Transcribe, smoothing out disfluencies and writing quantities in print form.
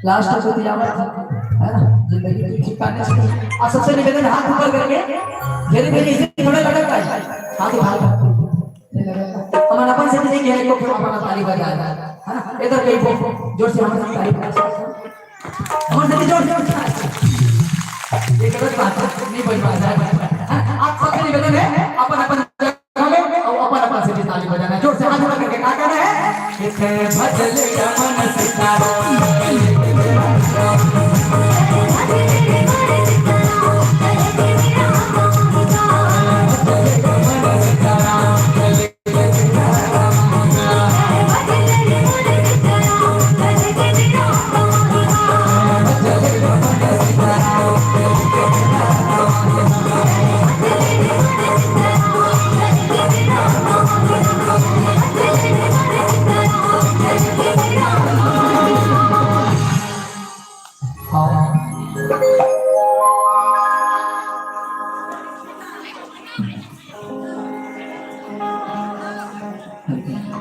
last जो तिलावत है ना जिंदगी की ठिकाने से और सबसे निवेदन हाथ ऊपर करके धीरे धीरे इसे थोड़ा लटक है हाथ उठा हमारा अपन से नहीं है को अपना ताली बजाएगा है ना इधर कहीं जोर से हमारी ताली बजाएगा हमारे से जोर ये गलत बात नहीं बज पा रहा है आप सबसे निवेदन है अपन अपन जगह में और अपन अपन से ताली बजाना जोर से हाथ उठा करके क्या करना है एक भजन का मन सितारा हलकी